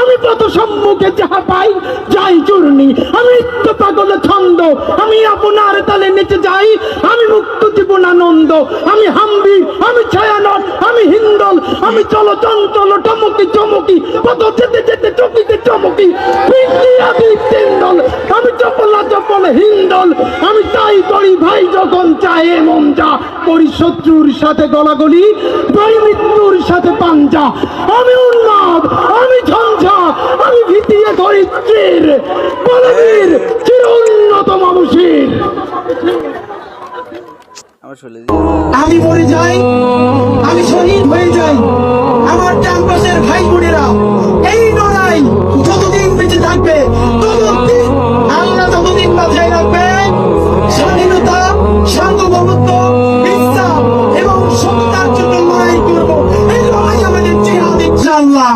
আমি পথ সম্মুখে যাহা পাই যাই চূর্ণি, আমি নিত্য পাগল ছন্দ, আমি আপনার তালে নেচে যাই, আমি মুক্ত জীবন আনন্দ, আমি হাম্বি, আমি ছায়ানট, আমি হিন্দল, আমি চলো চঞ্চল টমকি চমকি, পথ যেতে যেতে চকিতে চমকি, হিন্দল, আমি চপলা চপল হিন্দল, আমি তাই করি ভাই যখন চাহে মন যা, করি শত্রুর সাথে গলাগলি, ভাই মৃত্যুর সাথে পাঞ্জা, আমি উন্মাদ, আমি ঝঞ্ঝা, আমি ভিতিয়ে ধরিত্রীর বলবীর চির উন্নত মানুষের। আমি মরে যাই, আমি শহীদ হয়ে যাই, আমার ক্যাম্পাসের ভাই বোনেরা এই লড়াই যতদিন বেঁচে থাকবে ততদিন আল্লাহ ততদিন মাথায় রাখবে স্বাধীনতা, সার্বভৌমত্ব, ইসলাম এবং সততার জন্য লড়াই করবো। এই লড়াই আমাদের জিহাদ ইনশাআল্লাহ।